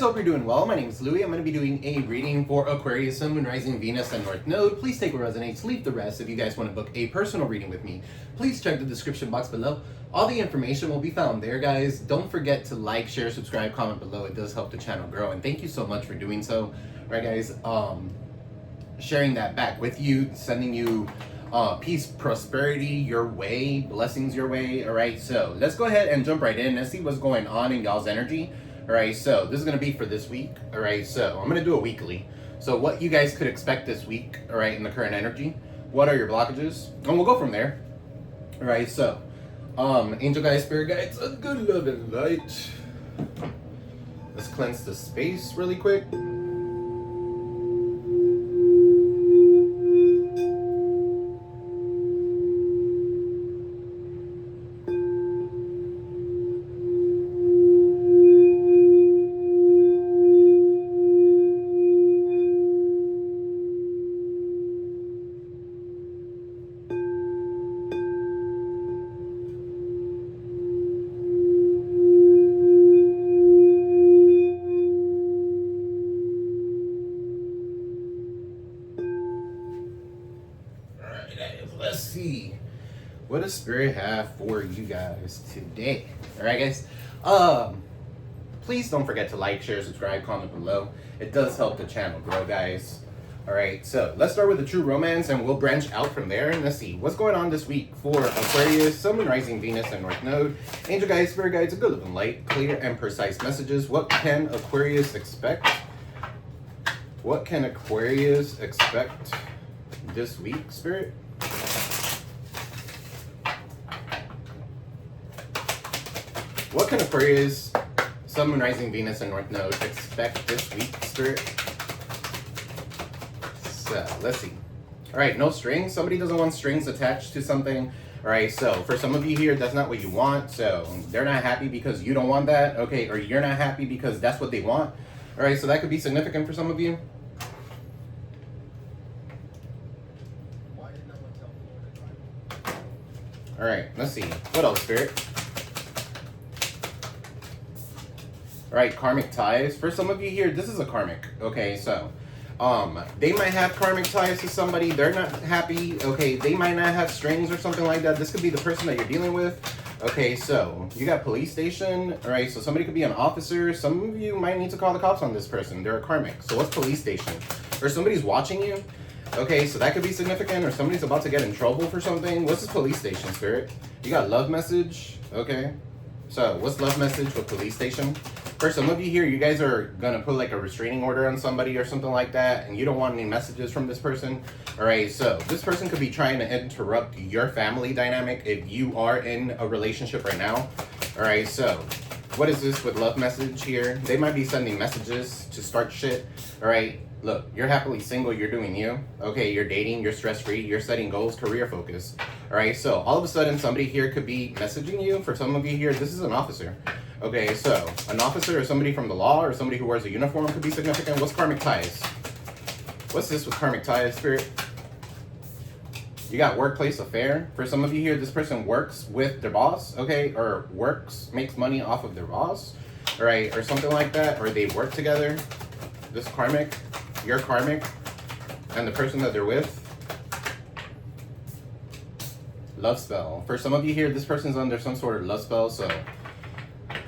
hope you're doing well. My name is Louie. I'm going to be doing a reading for Aquarius, Sun, Moon, Rising, Venus, and North Node. Please take what resonates, leave the rest. If you guys want to book a personal reading with me, please check the description box below. All the information will be found there, guys. Don't forget to like, share, subscribe, comment below. It does help the channel grow, and thank you so much for doing so. All right, guys, sharing that back with you, sending you peace, prosperity your way, blessings your way. All right, so let's go ahead and jump right in and see what's going on in y'all's energy. All right, so this is going to be for this week. All right, so I'm going to do it weekly. So what you guys could expect this week, all right, in the current energy. What are your blockages? And we'll go from there. All right, so angel guides, spirit guides, a good love and light. Let's cleanse the space really quick. Let's see, what does spirit have for you guys today? All right, guys, please don't forget to like, share, subscribe, comment below. It does help the channel grow, guys. All right, so let's start with the true romance and we'll branch out from there, and let's see what's going on this week for Aquarius, Sun, Moon, Rising, Venus, and North Node. Angel guides, spirit guides, a good looking light, clear and precise messages. What can Aquarius expect? What can Aquarius expect this week, spirit? What can Aquarius, Sun, Moon, Rising, Venus, and North Node expect this week, spirit? So, let's see. All right, no strings. Somebody doesn't want strings attached to something. All right, so for some of you here, that's not what you want. So they're not happy because you don't want that, okay? Or you're not happy because that's what they want. All right, so that could be significant for some of you. All right, let's see. What else, spirit? All right, karmic ties. For some of you here, this is a karmic. Okay, so they might have karmic ties to somebody. They're not happy. Okay, they might not have strings or something like that. This could be the person that you're dealing with. Okay, so you got police station. All right, so somebody could be an officer. Some of you might need to call the cops on this person. They're a karmic. So what's police station? Or somebody's watching you. Okay, so that could be significant, or somebody's about to get in trouble for something. What's this police station, spirit? You got love message. Okay, so what's love message with police station? For some of you here, you guys are gonna put like a restraining order on somebody or something like that, and you don't want any messages from this person. All right, so this person could be trying to interrupt your family dynamic if you are in a relationship right now. All right, so what is this with love message here? They might be sending messages to start shit. All right, look, you're happily single, you're doing you. Okay, you're dating, you're stress-free, you're setting goals, career focus. All right, so all of a sudden somebody here could be messaging you. For some of you here, this is an officer. Okay, so an officer or somebody from the law or somebody who wears a uniform could be significant. What's karmic ties? What's this with karmic ties, spirit? You got workplace affair. For some of you here, this person works with their boss, okay, or makes money off of their boss, all right, or something like that, or they work together. This karmic, you're karmic, and the person that they're with. Love spell. For some of you here, this person's under some sort of love spell, so,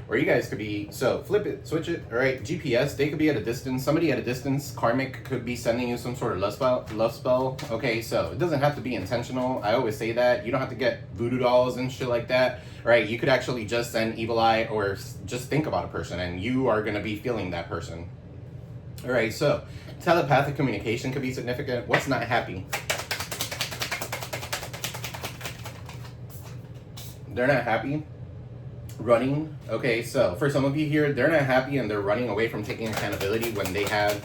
or you guys could be, so flip it, switch it, all right, GPS, they could be at a distance. Somebody at a distance, karmic, could be sending you some sort of love spell. Okay, so it doesn't have to be intentional. I always say that. You don't have to get voodoo dolls and shit like that, right? You could actually just send evil eye or just think about a person and you are going to be feeling that person. All right, so telepathic communication could be significant. What's not happy? They're not happy. Running. Okay, so for some of you here, they're not happy and they're running away from taking accountability when they have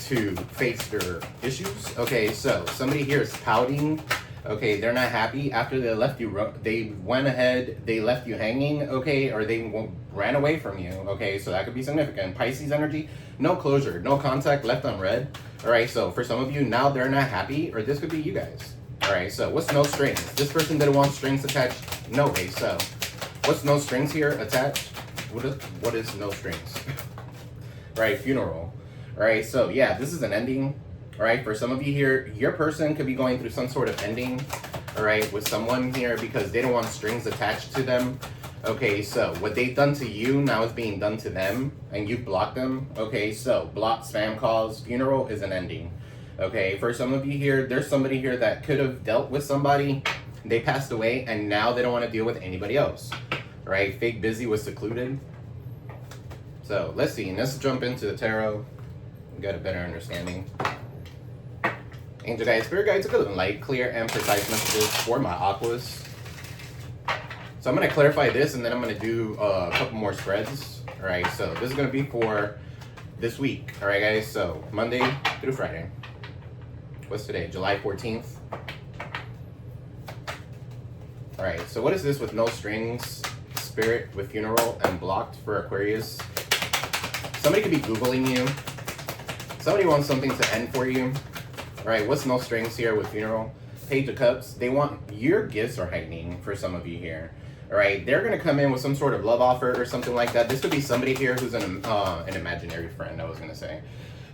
to face their issues. Okay, so somebody here is pouting. Okay, they're not happy after they left you. They went ahead, they left you hanging, okay, or they ran away from you. Okay, so that could be significant. Pisces energy, no closure, no contact, left unread. All right, so for some of you, now they're not happy, or this could be you guys. All right, so what's no strings? This person didn't want strings attached. No way, so what's no strings here attached? What is no strings? right? Funeral, right? So yeah, this is an ending, right? For some of you here, your person could be going through some sort of ending, all right, with someone here because they don't want strings attached to them. Okay, so what they've done to you now is being done to them, and you blocked them. Okay, so block, spam calls, funeral is an ending. Okay, for some of you here, there's somebody here that could have dealt with somebody, they passed away, and now they don't want to deal with anybody else. Right, fake busy was secluded. So let's see, let's jump into the tarot, get a better understanding. Angel guides, spirit guides, good and light, clear, and precise messages for my aquas. So I'm going to clarify this, and then I'm going to do a couple more spreads. All right, so this is going to be for this week. All right, guys, so Monday through Friday. What's today? July 14th. All right, so what is this with no strings, spirit with funeral, and blocked for Aquarius? Somebody could be Googling you. Somebody wants something to end for you. All right, what's no strings here with funeral? Page of Cups. They want your gifts are heightening for some of you here. All right, they're going to come in with some sort of love offer or something like that. This could be somebody here who's an imaginary friend, I was going to say.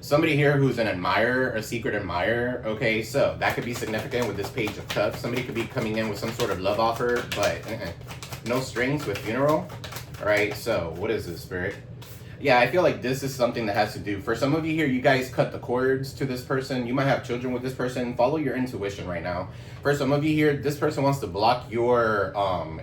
Somebody here who's an admirer, a secret admirer. Okay, so that could be significant with this Page of Cups. Somebody could be coming in with some sort of love offer, but no strings with funeral. All right, so what is this, Spirit? Yeah, I feel like this is something that has to do. For some of you here, you guys cut the cords to this person. You might have children with this person. Follow your intuition right now. For some of you here, this person wants to block your,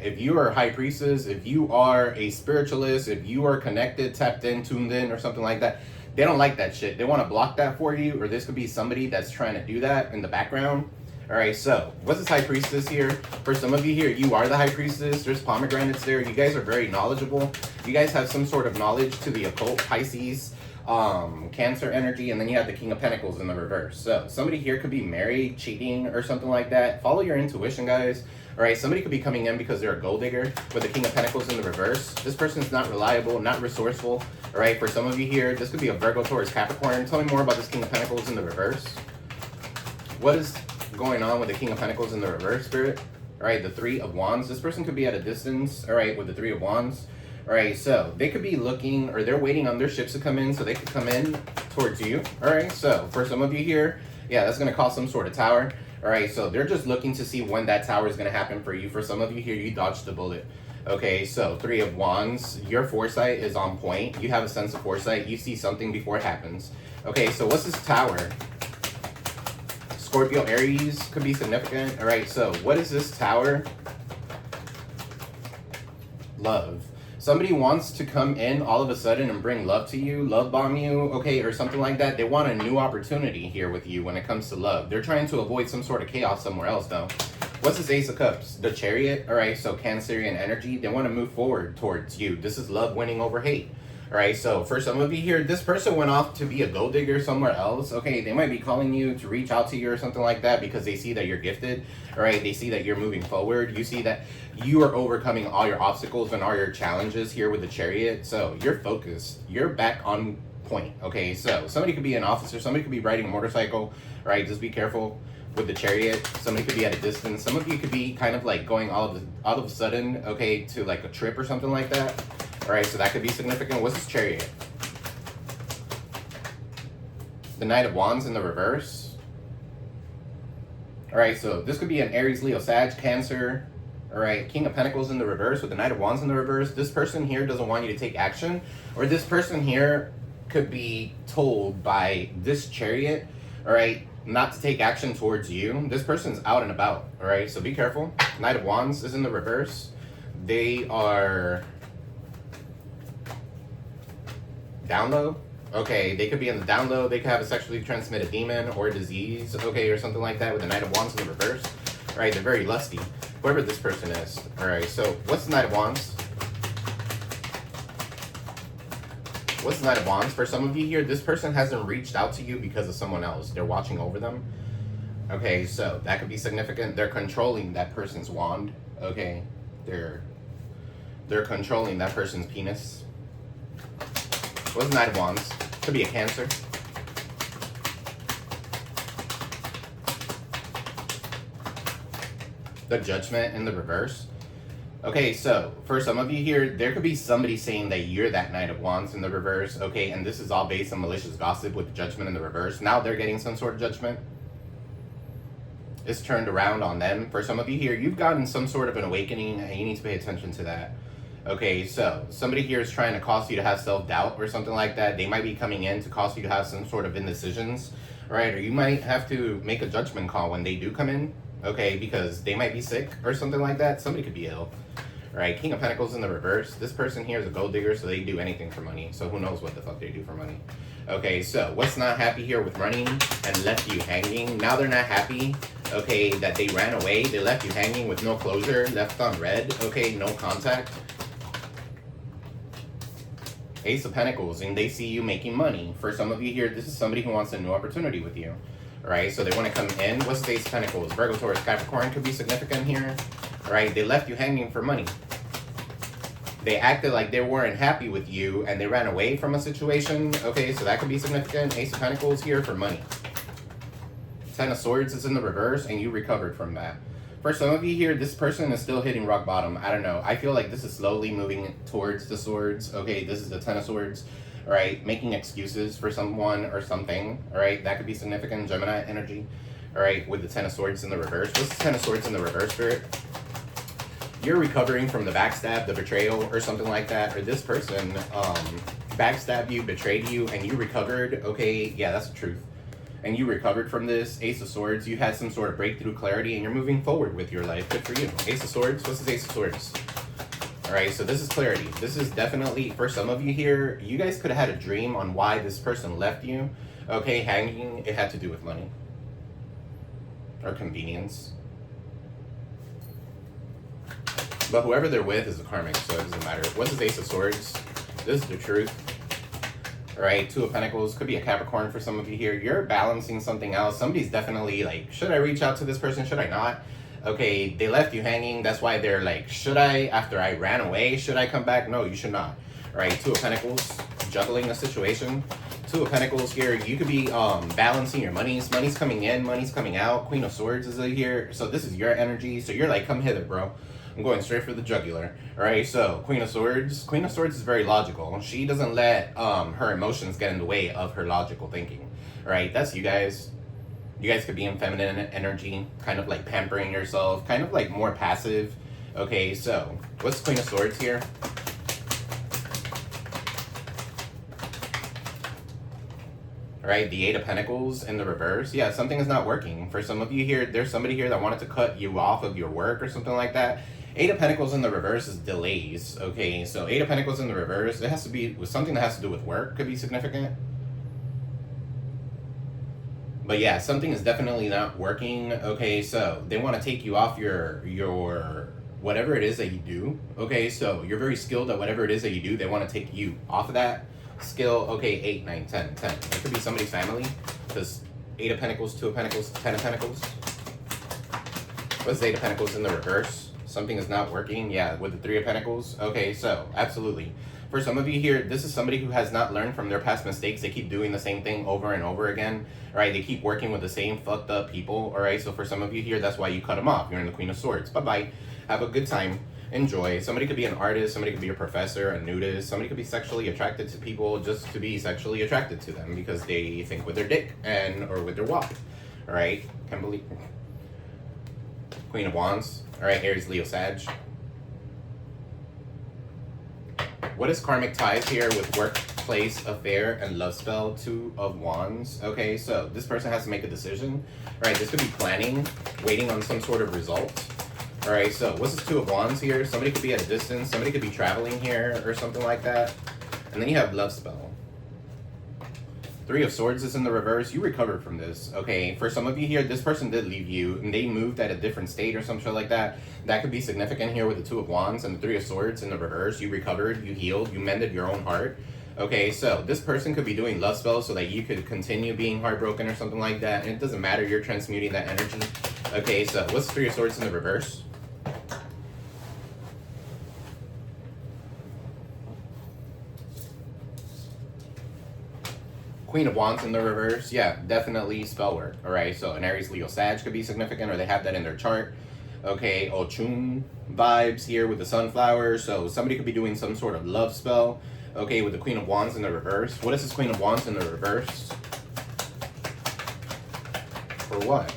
if you are a high priestess, if you are a spiritualist, if you are connected, tapped in, tuned in, or something like that, they don't like that shit. They want to block that for you, or this could be somebody that's trying to do that in the background. All right, so what's this high priestess here? For some of you here, you are the high priestess. There's pomegranates there. You guys are very knowledgeable. You guys have some sort of knowledge to the occult, Pisces, Cancer energy, and then you have the King of Pentacles in the reverse. So somebody here could be married, cheating, or something like that. Follow your intuition, guys. All right, somebody could be coming in because they're a gold digger with the King of Pentacles in the reverse. This person's not reliable, not resourceful. All right, for some of you here, this could be a Virgo, Taurus, Capricorn. Tell me more about this King of Pentacles in the reverse. What is going on with the King of Pentacles in the reverse, Spirit? All right, the Three of Wands. This person could be at a distance, all right, with the Three of Wands. All right, so they could be looking, or they're waiting on their ships to come in so they could come in towards you. All right, so for some of you here, yeah, that's going to cause some sort of tower. All right, so they're just looking to see when that tower is going to happen for you. For some of you here, you dodged the bullet. Okay, so Three of Wands, your foresight is on point. You have a sense of foresight. You see something before it happens. Okay, so what's this tower? Scorpio, Aries could be significant. All right, so what is this tower? Love. Somebody wants to come in all of a sudden and bring love to you, love bomb you, okay, or something like that. They want a new opportunity here with you when it comes to love. They're trying to avoid some sort of chaos somewhere else, though. What's this Ace of Cups? The Chariot. All right, so Cancerian energy. They want to move forward towards you. This is love winning over hate. All right, so for some of you here, this person went off to be a gold digger somewhere else. Okay, they might be calling you to reach out to you or something like that because they see that you're gifted. All right, they see that you're moving forward. You see that you are overcoming all your obstacles and all your challenges here with the Chariot. So you're focused. You're back on point. Okay, so somebody could be an officer. Somebody could be riding a motorcycle. All right, just be careful with the Chariot. Somebody could be at a distance. Some of you could be kind of like going all of a sudden, okay, to like a trip or something like that. All right, so that could be significant. What's this Chariot? The Knight of Wands in the reverse. All right, so this could be an Aries, Leo, Sag, Cancer. All right, King of Pentacles in the reverse with the Knight of Wands in the reverse. This person here doesn't want you to take action, or this person here could be told by this Chariot, all right, not to take action towards you. This person's out and about, all right, so be careful. Knight of Wands is in the reverse. They are down low. Okay, they could be in the down low. They could have a sexually transmitted demon or disease, okay, or something like that with the Knight of Wands in the reverse. All right, they're very lusty, whoever this person is. All right, so what's the Knight of Wands? What's the Knight of Wands? For some of you here, this person hasn't reached out to you because of someone else. They're watching over them. Okay, so that could be significant. They're controlling that person's wand. Okay, they're controlling that person's penis. What's the Knight of Wands? Could be a Cancer. The Judgment in the reverse. Okay, so for some of you here, there could be somebody saying that you're that Knight of Wands in the reverse, okay, and this is all based on malicious gossip with the Judgment in the reverse. Now they're getting some sort of judgment. It's turned around on them. For some of you here, you've gotten some sort of an awakening, and you need to pay attention to that. Okay, so somebody here is trying to cause you to have self-doubt or something like that. They might be coming in to cause you to have some sort of indecisions, right? Or you might have to make a judgment call when they do come in, okay, because they might be sick or something like that. Somebody could be ill, right? King of Pentacles in the reverse. This person here is a gold digger, so they do anything for money. So who knows what the fuck they do for money. Okay, so what's not happy here with running and left you hanging? Now they're not happy, okay, that they ran away. They left you hanging with no closure, left on red, okay, no contact. Ace of Pentacles, and they see you making money. For some of you here, this is somebody who wants a new opportunity with you, right? So they want to come in. What's the Ace of Pentacles? Virgo, Taurus, Capricorn could be significant here, right? They left you hanging for money. They acted like they weren't happy with you, and they ran away from a situation, okay? So that could be significant. Ace of Pentacles here for money. Ten of Swords is in the reverse, and you recovered from that. For some of you here, this person is still hitting rock bottom. I don't know. I feel like this is slowly moving towards the swords. Okay, this is the Ten of Swords, all right? Making excuses for someone or something, all right? That could be significant. Gemini energy, all right, with the Ten of Swords in the reverse. What's the Ten of Swords in the reverse, Spirit? You're recovering from the backstab, the betrayal, or something like that. Or this person backstabbed you, betrayed you, and you recovered. Okay, yeah, that's the truth. And you recovered from this. Ace of Swords, you had some sort of breakthrough clarity, and you're moving forward with your life. Good for you. Ace of Swords, what's this Ace of Swords? All right, so this is clarity. This is definitely, for some of you here, you guys could have had a dream on why this person left you. Okay, hanging, it had to do with money. Or convenience. But whoever they're with is a karmic, so it doesn't matter. What's this Ace of Swords? This is the truth. All right, Two of Pentacles, could be a Capricorn for some of you here. You're balancing something else. Somebody's definitely like, should I reach out to this person? Should I not? Okay, they left you hanging. That's why they're like, should I, after I ran away, should I come back? No, you should not. All right, Two of Pentacles, juggling the situation. Two of Pentacles here, you could be balancing your monies. Money's coming in, money's coming out. Queen of Swords is here. So this is your energy. So you're like, come hither, bro. I'm going straight for the jugular. All right, so Queen of Swords. Queen of Swords is very logical. She doesn't let her emotions get in the way of her logical thinking. All right, that's you guys. You guys could be in feminine energy, kind of like pampering yourself, kind of like more passive. Okay, so what's Queen of Swords here? All right, the Eight of Pentacles in the reverse. Yeah, something is not working. For some of you here, there's somebody here that wanted to cut you off of your work or something like that. Eight of Pentacles in the reverse is delays. Okay, so Eight of Pentacles in the reverse, it has to be with something that has to do with work, could be significant. But yeah, something is definitely not working. Okay, so they want to take you off your whatever it is that you do. Okay, so you're very skilled at whatever it is that you do. They want to take you off of that skill. Okay, 8, 9, 10, 10. It could be somebody's family. Because 8 of Pentacles, 2 of Pentacles, 10 of Pentacles. What's 8 of Pentacles in the reverse? Something is not working. Yeah, with the 3 of Pentacles. Okay, so absolutely. For some of you here, this is somebody who has not learned from their past mistakes. They keep doing the same thing over and over again. All right, they keep working with the same fucked up people. All right, so for some of you here, that's why you cut them off. You're in the Queen of Swords. Bye-bye. Have a good time. Enjoy. Somebody could be an artist. Somebody could be a professor, a nudist. Somebody could be sexually attracted to people just to be sexually attracted to them because they think with their dick or with their walk. All right, can't believe. Queen of Wands. All right, Aries, Leo, Sag. What is karmic ties here with workplace, affair, and love spell? 2 of Wands. Okay, so this person has to make a decision. All right, this could be planning, waiting on some sort of result. All right, so what's this 2 of Wands here? Somebody could be at a distance. Somebody could be traveling here or something like that. And then you have love spell. 3 of Swords is in the reverse. You recovered from this. Okay, for some of you here, this person did leave you and they moved at a different state or some shit like that. That could be significant here with the 2 of Wands and the 3 of Swords in the reverse. You recovered, you healed, you mended your own heart. Okay, so this person could be doing love spells so that you could continue being heartbroken or something like that. And it doesn't matter, you're transmuting that energy. Okay, so what's 3 of Swords in the reverse? Queen of Wands in the reverse, yeah, definitely spell work. All right, so an Aries, Leo, Sag could be significant, or they have that in their chart. Okay, Ochun vibes here with the sunflower. So somebody could be doing some sort of love spell. Okay, with the Queen of Wands in the reverse. What is this Queen of Wands in the reverse? For what?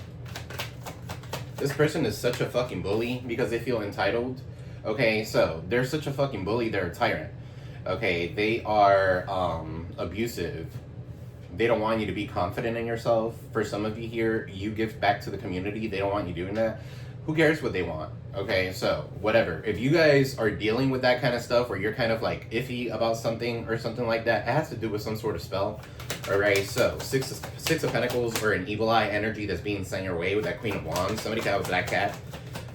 This person is such a fucking bully because they feel entitled. Okay, so they're such a fucking bully, they're a tyrant. Okay, they are abusive. They don't want you to be confident in yourself. For some of you here, you give back to the community. They don't want you doing that. Who cares what they want? Okay, so whatever. If you guys are dealing with that kind of stuff where you're kind of like iffy about something or something like that, it has to do with some sort of spell. Alright, so six of Pentacles or an evil eye energy that's being sent your way with that Queen of Wands. Somebody could have a black cat.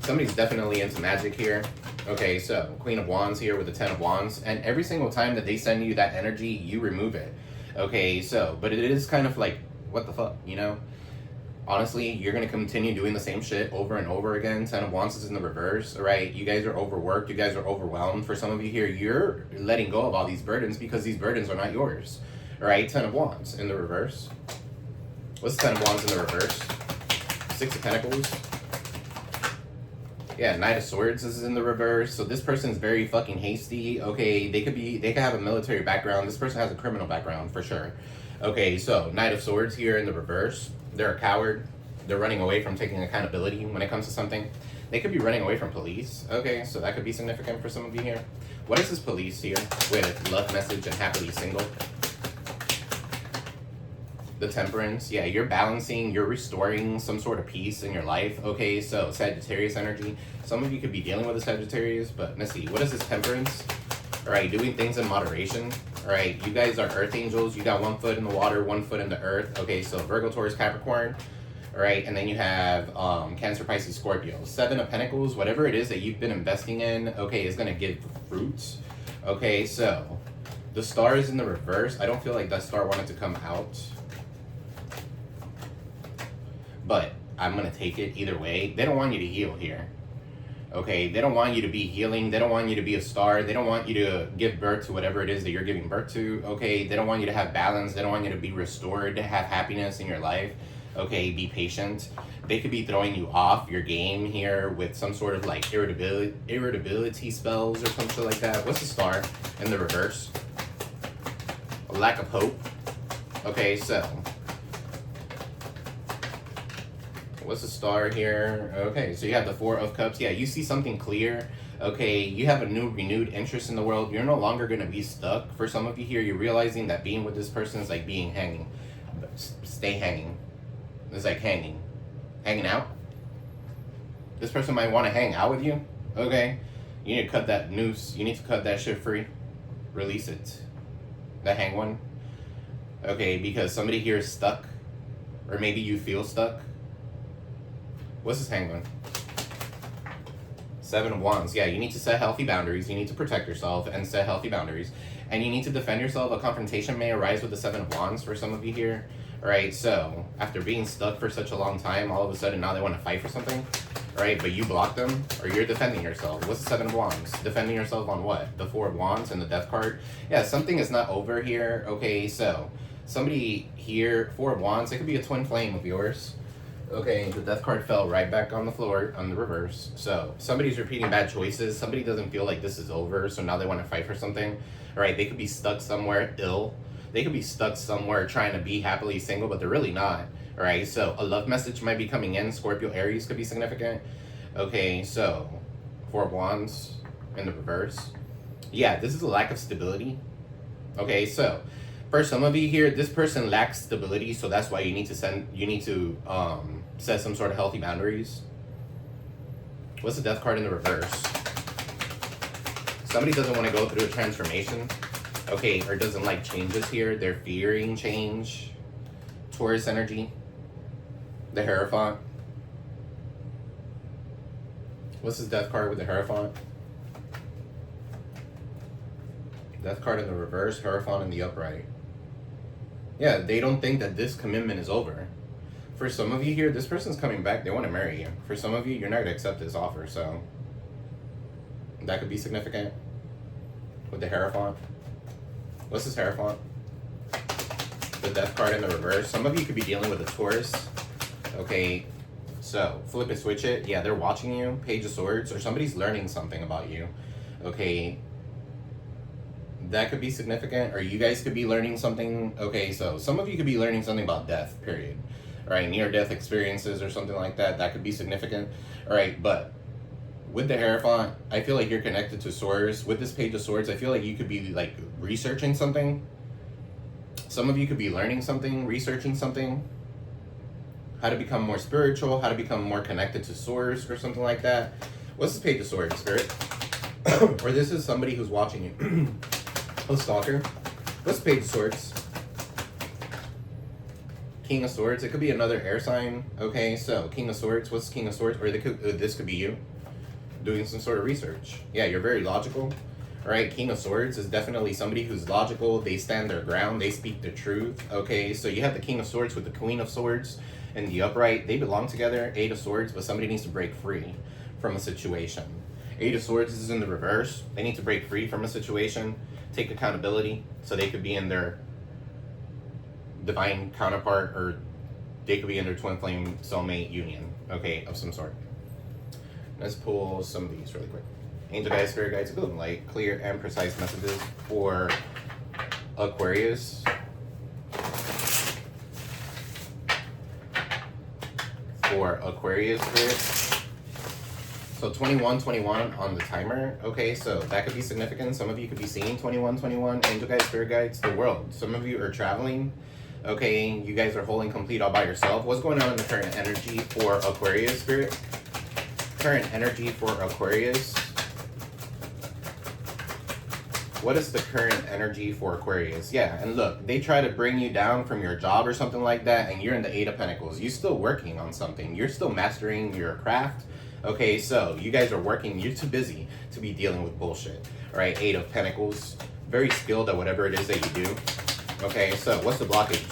Somebody's definitely into magic here. Okay, so Queen of Wands here with the 10 of Wands. And every single time that they send you that energy, you remove it. Okay, so, but it is kind of like, what the fuck, you know? Honestly, you're going to continue doing the same shit over and over again. 10 of Wands is in the reverse, right? You guys are overworked. You guys are overwhelmed. For some of you here, you're letting go of all these burdens because these burdens are not yours, right? 10 of Wands in the reverse. What's 10 of Wands in the reverse? 6 of Pentacles. Yeah, Knight of Swords is in the reverse. So this person's very fucking hasty. Okay, they could have a military background. This person has a criminal background for sure. Okay, so Knight of Swords here in the reverse. They're a coward. They're running away from taking accountability when it comes to something. They could be running away from police. Okay, so that could be significant for some of you here. What is this police here with love message and happily single? The Temperance. Yeah, you're balancing, you're restoring some sort of peace in your life. Okay, so Sagittarius energy. Some of you could be dealing with a Sagittarius, but let's see. What is this Temperance? All right, doing things in moderation. All right, you guys are earth angels. You got 1 foot in the water, 1 foot in the earth. Okay, so Virgo, Taurus, Capricorn. All right, and then you have Cancer, Pisces, Scorpio. 7 of Pentacles, whatever it is that you've been investing in, okay, is going to give fruits. Okay, so the star is in the reverse. I don't feel like that star wanted to come out, but I'm going to take it either way. They don't want you to heal here. Okay, they don't want you to be healing. They don't want you to be a star. They don't want you to give birth to whatever it is that you're giving birth to. Okay, they don't want you to have balance. They don't want you to be restored, to have happiness in your life. Okay, be patient. They could be throwing you off your game here with some sort of like irritability spells or something like that. What's the star in the reverse? A lack of hope. Okay, so what's the star here? Okay, so you have the 4 of Cups. Yeah, you see something clear. Okay, you have a new renewed interest in the world. You're no longer going to be stuck. For some of you here, you're realizing that being with this person is like being hanging. Stay hanging. It's like hanging out. This person might want to hang out with you. Okay, you need to cut that noose. You need to cut that shit free. Release it. The hang one. Okay, because somebody here is stuck, or maybe you feel stuck. What's this hang one? 7 of Wands. Yeah, you need to set healthy boundaries. You need to protect yourself and set healthy boundaries. And you need to defend yourself. A confrontation may arise with the 7 of Wands for some of you here. Alright, so after being stuck for such a long time, all of a sudden now they want to fight for something. Alright, but you block them, or you're defending yourself. What's the 7 of Wands? Defending yourself on what? The 4 of Wands and the Death card? Yeah, something is not over here. Okay, so somebody here, 4 of Wands, it could be a twin flame of yours. Okay, the Death card fell right back on the floor on the reverse. So somebody's repeating bad choices. Somebody doesn't feel like this is over, so now they want to fight for something. Alright, they could be stuck somewhere ill. They could be stuck somewhere trying to be happily single, but they're really not. Alright, so a love message might be coming in. Scorpio, Aries could be significant. Okay, so 4 of Wands in the reverse. Yeah, this is a lack of stability. Okay, so for some of you here, this person lacks stability, so that's why you need to set some sort of healthy boundaries. What's the Death card in the reverse? Somebody doesn't want to go through a transformation. Okay, or doesn't like changes here. They're fearing change. Taurus energy. The Hierophant. What's this Death card with the Hierophant? Death card in the reverse, Hierophant in the upright. Yeah, they don't think that this commitment is over. For some of you here, this person's coming back. They want to marry you. For some of you, you're not going to accept this offer, so that could be significant with the Hierophant. What's this Hierophant? The Death card in the reverse. Some of you could be dealing with a Taurus. Okay, So, flip it, switch it. Yeah, they're watching you. Page of Swords. Or somebody's learning something about you. Okay. That could be significant. Or you guys could be learning something. Okay, so some of you could be learning something about death, period. Alright, near-death experiences or something like that. That could be significant. Alright, but with the Hierophant, I feel like you're connected to Swords. With this Page of Swords, I feel like you could be, like, researching something. Some of you could be learning something, researching something. How to become more spiritual, how to become more connected to Source or something like that. What's this Page of Swords, Spirit? Or this is somebody who's watching you. A stalker. What's Page of Swords? King of Swords. It could be another air sign. Okay, so King of Swords. What's King of Swords? Or this could be you doing some sort of research. Yeah, you're very logical. Alright, King of Swords is definitely somebody who's logical. They stand their ground. They speak the truth. Okay, so you have the King of Swords with the Queen of Swords and the upright. They belong together. 8 of Swords, but somebody needs to break free from a situation. 8 of Swords is in the reverse. They need to break free from a situation, take accountability, so they could be in their divine counterpart, or they could be in their twin flame soulmate union, okay, of some sort. Let's pull some of these really quick. Angel guides, spirit guides, good and light, clear and precise messages for Aquarius. For Aquarius spirit. So 2121 on the timer. Okay, so that could be significant. Some of you could be seeing 2121. Angel guides, spirit guides, the world. Some of you are traveling. Okay, you guys are holding complete all by yourself. What's going on in the current energy for Aquarius spirit? Current energy for Aquarius. What is the current energy for Aquarius? Yeah, and look, they try to bring you down from your job or something like that, and you're in the 8 of Pentacles. You're still working on something. You're still mastering your craft. Okay, so you guys are working. You're too busy to be dealing with bullshit. All right, 8 of Pentacles. Very skilled at whatever it is that you do. Okay, so what's the blockage?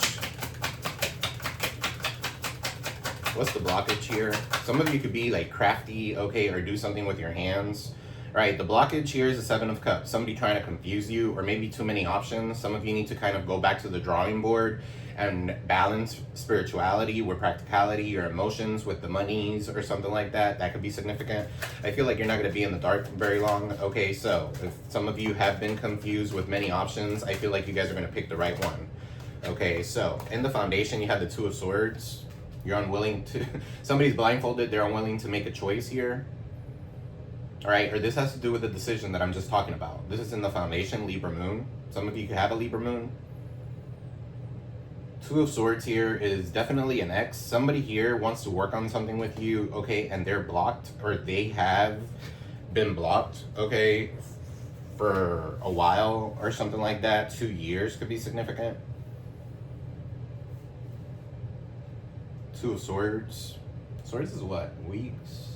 What's the blockage here? Some of you could be like crafty, okay, or do something with your hands. Right, the blockage here is the 7 of Cups. Somebody trying to confuse you, or maybe too many options. Some of you need to kind of go back to the drawing board and balance spirituality with practicality, your emotions with the monies or something like that. That could be significant. I feel like you're not going to be in the dark very long. Okay, so if some of you have been confused with many options, I feel like you guys are going to pick the right one. Okay, so in the foundation, you have the 2 of Swords. You're unwilling to... Somebody's blindfolded. They're unwilling to make a choice here. All right, or this has to do with the decision that I'm just talking about. This is in the foundation, Libra moon. Some of you could have a Libra moon. 2 of Swords here is definitely an ex. Somebody here wants to work on something with you, okay, and they're blocked, or they have been blocked, okay, for a while or something like that. 2 years could be significant. 2 of Swords. Swords is what? Weeks?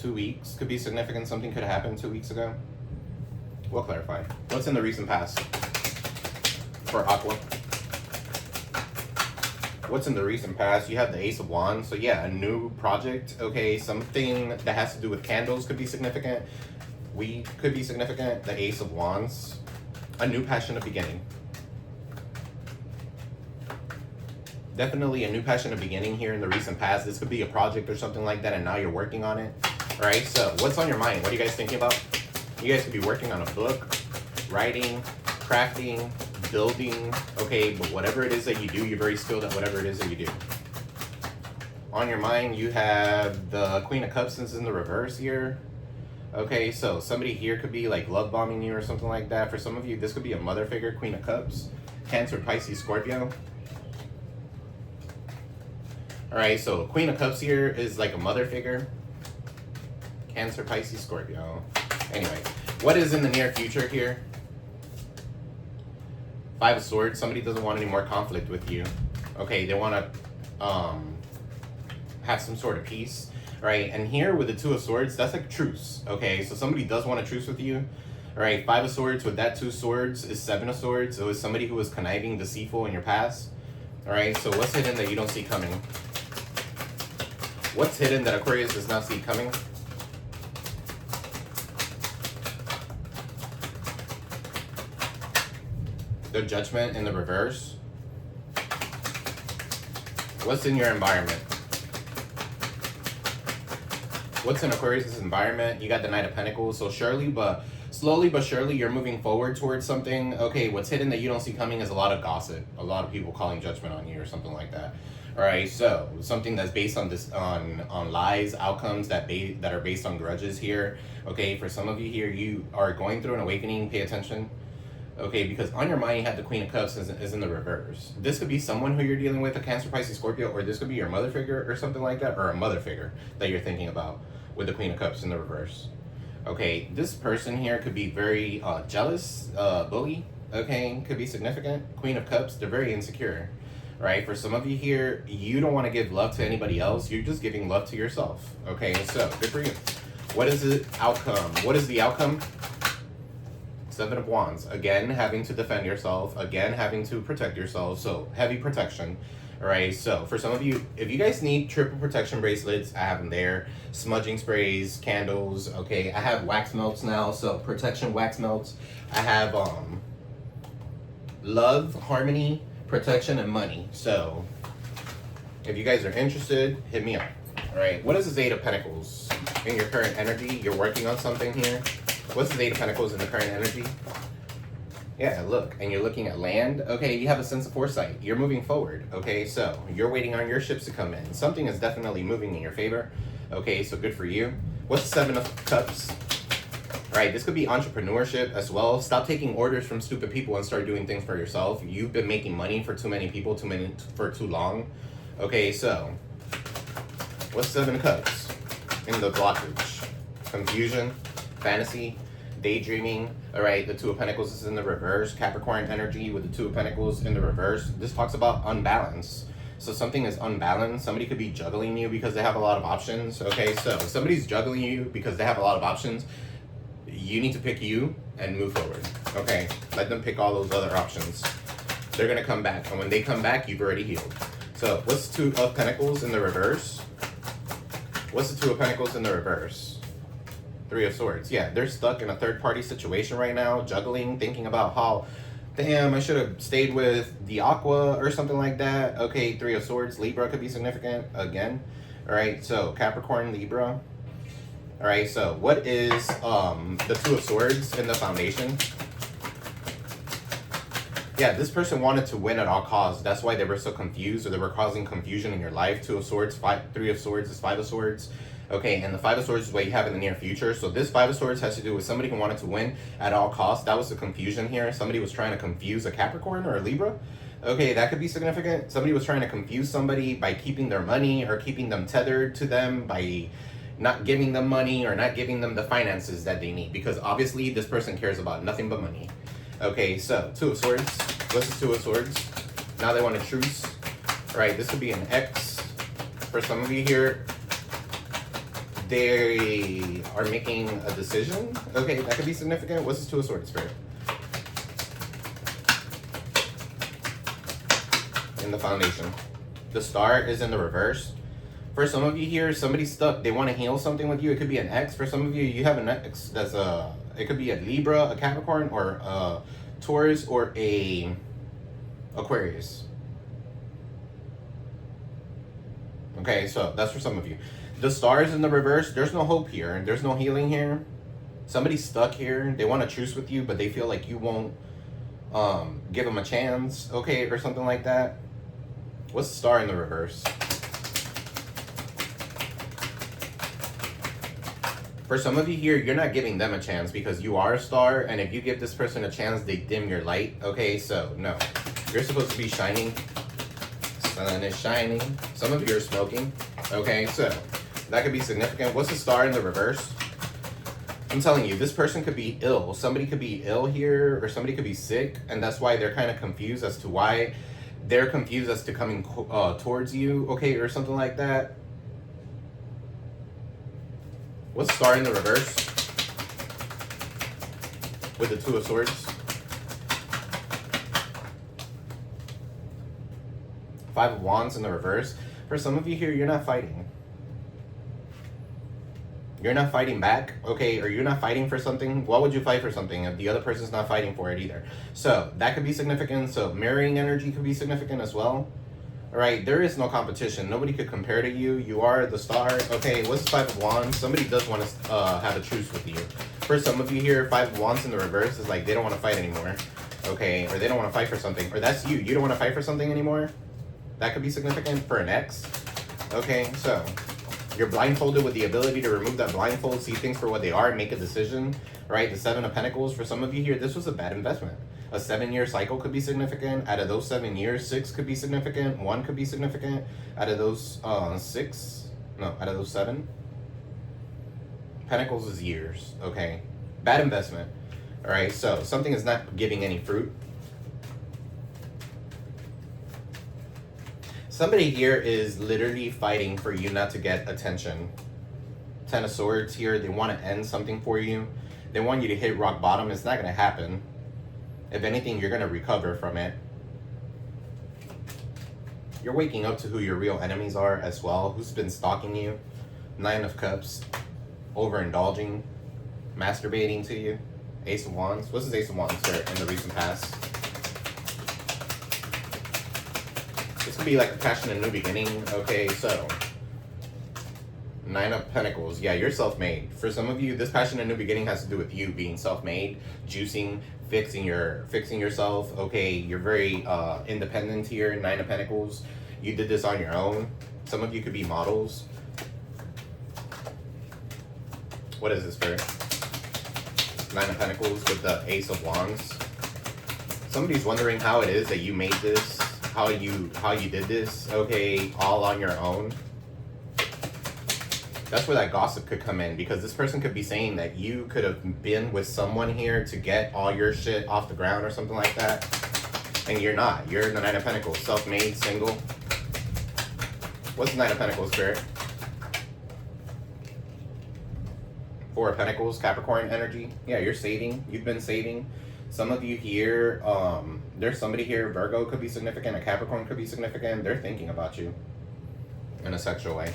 2 weeks could be significant. Something could have happened 2 weeks ago. We'll clarify. What's in the recent past for Aqua? What's in the recent past? You have the Ace of Wands. So yeah, a new project. Okay, something that has to do with candles could be significant. We could be significant. The Ace of Wands. A new passionate beginning. Definitely a new passionate beginning here in the recent past. This could be a project or something like that, and now you're working on it. All right, so what's on your mind? What are you guys thinking about? You guys could be working on a book, writing, crafting, building. Okay, but whatever it is that you do, you're very skilled at whatever it is that you do. On your mind, you have the Queen of Cups is in the reverse here. Okay, so somebody here could be like love bombing you or something like that. For some of you, this could be a mother figure, Queen of Cups. Cancer, Pisces, Scorpio. Alright, so Queen of Cups here is like a mother figure. Cancer, Pisces, Scorpio. Anyway, what is in the near future here? 5 of Swords. Somebody doesn't want any more conflict with you. Okay, they want to have some sort of peace. Right, and here with the 2 of Swords, that's like truce. Okay, so somebody does want a truce with you. Alright, 5 of Swords with that 2 swords is 7 of Swords. So it's somebody who was conniving, deceitful in your past. Alright, so what's hidden that you don't see coming? What's hidden that Aquarius does not see coming? The Judgment in the reverse. What's in your environment? What's in Aquarius' environment? You got the Knight of Pentacles. So slowly but surely, you're moving forward towards something. Okay, what's hidden that you don't see coming is a lot of gossip. A lot of people calling judgment on you or something like that. All right, so something that's based on this on lies, outcomes that are based on grudges here. Okay, for some of you here, you are going through an awakening. Pay attention. Okay, because on your mind you have the Queen of Cups is in the reverse. This could be someone who you're dealing with, a Cancer, Pisces, Scorpio, or this could be your mother figure or something like that, or a mother figure that you're thinking about with the Queen of Cups in the reverse. Okay, this person here could be very jealous, bully, okay, could be significant. Queen of Cups, they're very insecure, right? For some of you here, you don't want to give love to anybody else. You're just giving love to yourself, okay? So, good for you. What is the outcome? What is the outcome? Seven of Wands. Again, having to defend yourself. Again, having to protect yourself. So, heavy protection. All right, so for some of you, if you guys need triple protection bracelets, I have them there. Smudging sprays, candles, okay. I have wax melts now, so protection wax melts. I have love, harmony, protection, and money. So, if you guys are interested, hit me up. All right, what is the Eight of Pentacles in your current energy? You're working on something here. What's the Eight of Pentacles in the current energy? Yeah, look, and you're looking at land. Okay, you have a sense of foresight. You're moving forward. Okay, so you're waiting on your ships to come in. Something is definitely moving in your favor. Okay, so good for you. What's the Seven of Cups? All right, this could be entrepreneurship as well. Stop taking orders from stupid people and start doing things for yourself. You've been making money for too many people, for too long. Okay, so what's Seven of Cups in the blockage? Confusion, fantasy, daydreaming. All right, the Two of Pentacles is in the reverse. Capricorn energy with the Two of Pentacles in the reverse. This talks about unbalance. So something is unbalanced. Somebody could be juggling you because they have a lot of options. Okay, so if somebody's juggling you because they have a lot of options, you need to pick you and move forward. Okay, let them pick all those other options. They're gonna come back, and when they come back, you've already healed. So what's the Two of Pentacles in the reverse? What's the Two of Pentacles in the reverse? Three of Swords. Yeah, they're stuck in a third-party situation right now, juggling, thinking about how, damn, I should have stayed with the Aqua or something like that. Okay, Three of Swords. Libra could be significant again. All right, so Capricorn, Libra. All right, so what is the Two of Swords in the foundation? Yeah, this person wanted to win at all costs. That's why they were so confused, or they were causing confusion in your life. Two of Swords, Three of Swords is Five of Swords. Okay, and the Five of Swords is what you have in the near future. So this Five of Swords has to do with somebody who wanted to win at all costs. That was the confusion here. Somebody was trying to confuse a Capricorn or a Libra. Okay, that could be significant. Somebody was trying to confuse somebody by keeping their money or keeping them tethered to them by not giving them money or not giving them the finances that they need. Because obviously this person cares about nothing but money. Okay, so Two of Swords. What's the Two of Swords? Now they want a truce. All right, this could be an ex. For some of you here, they are making a decision. Okay, that could be significant. What's this Two of Swords, Spirit? In the foundation. The Star is in the reverse. For some of you here, somebody's stuck. They want to heal something with you. It could be an ex. For some of you, you have an ex that's it could be a Libra, a Capricorn, or a Taurus, or a Aquarius. Okay, so that's for some of you. The Star is in the reverse. There's no hope here. There's no healing here. Somebody's stuck here. They want to truce with you, but they feel like you won't give them a chance, okay, or something like that. What's the Star in the reverse? For some of you here, you're not giving them a chance because you are a star, and if you give this person a chance, they dim your light. Okay, so no. You're supposed to be shining. Sun is shining. Some of you are smoking. Okay, so that could be significant. What's the Star in the reverse? I'm telling you, this person could be ill. Somebody could be ill here, or somebody could be sick, and that's why they're kind of confused as to why they're confused as to coming towards you, okay, or something like that. What's Star in the reverse? With the Two of Swords. Five of Wands in the reverse. For some of you here, you're not fighting. You're not fighting back, okay? Or you're not fighting for something. Why would you fight for something if the other person's not fighting for it either? So that could be significant. So marrying energy could be significant as well. All Right, there is no competition. Nobody could compare to you. You are the star. Okay, what's the Five of Wands? Somebody does want to have a truce with you. For some of you here, Five of Wands in the reverse is like they don't want to fight anymore. Okay, or they don't want to fight for something. Or that's you. You don't want to fight for something anymore. That could be significant for an ex. Okay, so you're blindfolded with the ability to remove that blindfold, see things for what they are, and make a decision. Right, the Seven of Pentacles. For some of you here, this was a bad investment. A 7-year cycle could be significant. Out of those 7 years, 6 could be significant. 1 could be significant. Out of those out of those 7. Pentacles is years, okay? Bad investment. All right, so something is not giving any fruit. Somebody here is literally fighting for you not to get attention. Ten of Swords here, they want to end something for you. They want you to hit rock bottom. It's not going to happen. If anything, you're going to recover from it. You're waking up to who your real enemies are as well. Who's been stalking you. 9 of Cups. Overindulging. Masturbating to you. Ace of Wands. What's this Ace of Wands here in the recent past? This could be like a passion and new beginning. Okay, so 9 of Pentacles. Yeah, you're self-made. For some of you, this passion and new beginning has to do with you being self-made, juicing, fixing yourself. Okay, you're very independent here. 9 of Pentacles. You did this on your own. Some of you could be models. What is this for? 9 of Pentacles with the Ace of Wands. Somebody's wondering how it is that you made this, how you did this. Okay, all on your own. That's where that gossip could come in, because this person could be saying that you could have been with someone here to get all your shit off the ground or something like that. And you're not. You're the 9 of Pentacles. Self-made, single. What's the 9 of Pentacles, Spirit? 4 of Pentacles, Capricorn energy. Yeah, you're saving. You've been saving. Some of you here, there's somebody here, Virgo could be significant, a Capricorn could be significant. They're thinking about you in a sexual way.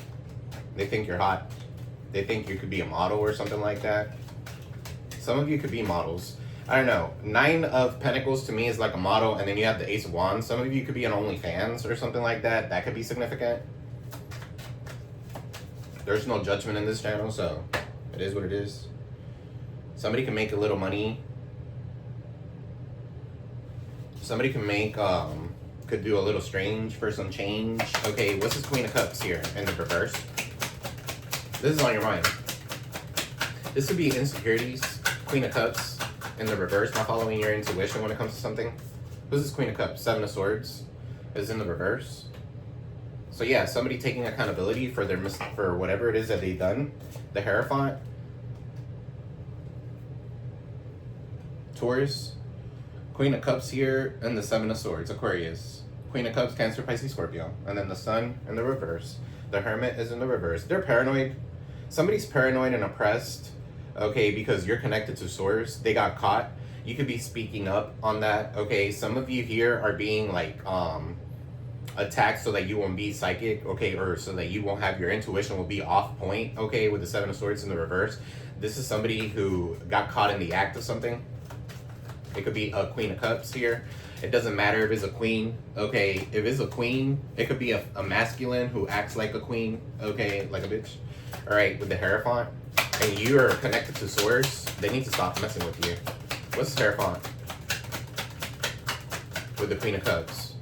They think you're hot. They think you could be a model or something like that. Some of you could be models. I don't know. 9 of Pentacles to me is like a model, and then you have the Ace of Wands. Some of you could be on OnlyFans or something like that. That could be significant. There's no judgment in this channel, so it is what it is. Somebody can make a little money. Somebody can make, could do a little strange for some change. Okay, what's this Queen of Cups here in the reverse? This is on your mind. This could be insecurities. Queen of Cups in the reverse, not following your intuition when it comes to something. Who's this Queen of Cups? 7 of Swords is in the reverse. So yeah, somebody taking accountability for their for whatever it is that they've done. The Hierophant. Taurus. Queen of Cups here, and the 7 of Swords, Aquarius. Queen of Cups, Cancer, Pisces, Scorpio. And then the Sun in the reverse. The Hermit is in the reverse. They're paranoid. Somebody's paranoid and oppressed, okay, because you're connected to Source. They got caught. You could be speaking up on that, okay? Some of you here are being, like, attacked so that you won't be psychic, okay, or so that you won't have your intuition will be off point, okay, with the 7 of Swords in the reverse. This is somebody who got caught in the act of something. It could be a Queen of Cups here. It doesn't matter if it's a queen, okay? If it's a queen, it could be a masculine who acts like a queen, okay? Like a bitch. All right, with the Hierophant. And you're connected to Source, they need to stop messing with you. What's the Hierophant? With the Queen of Cups.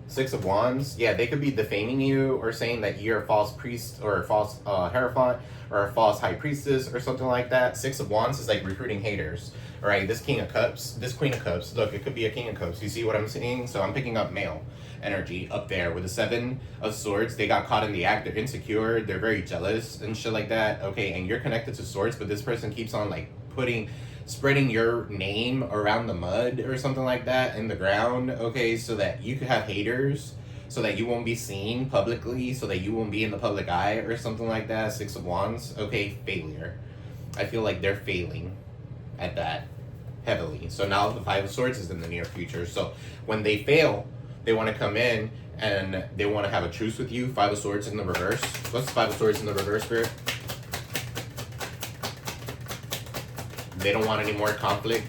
6 of Wands. Yeah, they could be defaming you or saying that you're a false priest or a false Hierophant or a false high priestess or something like that. 6 of Wands is like recruiting haters. All right, this King of Cups, this Queen of Cups, look, it could be a King of Cups. You see what I'm seeing? So I'm picking up male energy up there with the 7 of Swords. They got caught in the act. They're insecure. They're very jealous and shit like that. Okay, and you're connected to Swords, but this person keeps on like spreading your name around the mud or something like that in the ground. Okay, so that you could have haters, so that you won't be seen publicly, so that you won't be in the public eye or something like that. 6 of Wands. Okay, failure. I feel like they're failing at that heavily. So now the 5 of Swords is in the near future. So when they fail, they want to come in and they want to have a truce with you. 5 of Swords in the reverse. What's the 5 of Swords in the reverse, Spirit? They don't want any more conflict.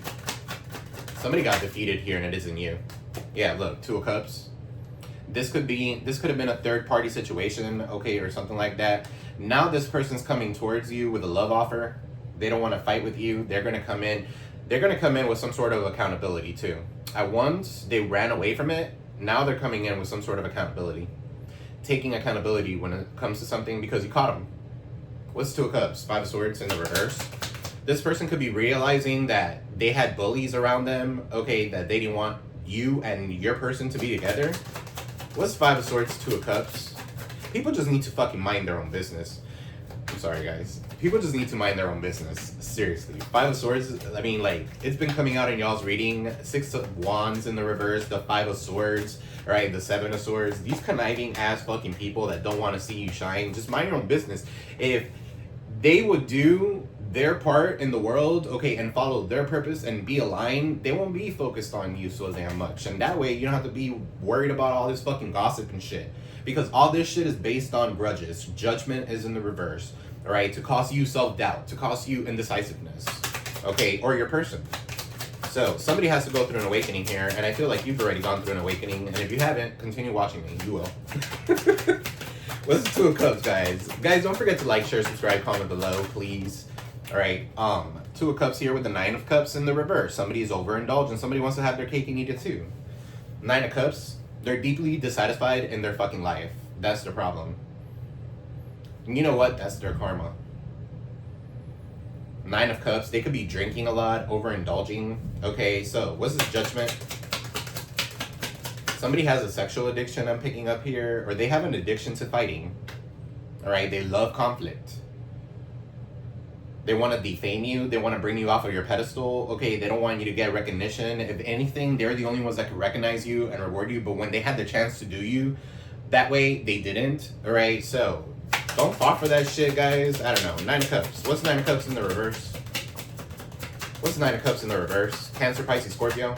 Somebody got defeated here and it isn't you. Yeah, look, 2 of Cups. This could have been a third party situation, okay, or something like that. Now this person's coming towards you with a love offer. They don't want to fight with you. They're gonna come in. They're gonna come in with some sort of accountability too. At once they ran away from it. Now they're coming in with some sort of accountability, taking accountability when it comes to something because you caught them. What's Two of Cups? Five of Swords in the reverse. This person could be realizing that they had bullies around them, okay, that they didn't want you and your person to be together. What's Five of Swords, Two of Cups? People just need to fucking mind their own business. I'm sorry, guys. People just need to mind their own business. Seriously. Five of Swords, I mean, like, it's been coming out in y'all's reading. Six of Wands in the reverse, the Five of Swords, right? The Seven of Swords. These conniving ass fucking people that don't want to see you shine, just mind your own business. If they would do their part in the world, okay, and follow their purpose and be aligned, they won't be focused on you so damn much. And that way, you don't have to be worried about all this fucking gossip and shit. Because all this shit is based on grudges. Judgment is in the reverse, all right? To cause you self-doubt, to cause you indecisiveness, okay, or your person. So somebody has to go through an awakening here, and I feel like you've already gone through an awakening, and if you haven't, continue watching me. You will. What's the Two of Cups, guys? Guys, don't forget to like, share, subscribe, comment below, please. All right, Two of Cups here with the Nine of Cups in the reverse. Somebody is overindulged and somebody wants to have their cake and eat it too. Nine of Cups, they're deeply dissatisfied in their fucking life. That's the problem. And you know what? That's their karma. Nine of Cups, they could be drinking a lot, overindulging. Okay, so what's this Judgment? Somebody has a sexual addiction I'm picking up here, or they have an addiction to fighting. All right, they love conflict. They want to defame you. They want to bring you off of your pedestal. Okay, they don't want you to get recognition. If anything, they're the only ones that can recognize you and reward you. But when they had the chance to do you that way, they didn't. All right, so don't fall for that shit, guys. I don't know. Nine of Cups. What's Nine of Cups in the reverse? What's Nine of Cups in the reverse? Cancer, Pisces, Scorpio.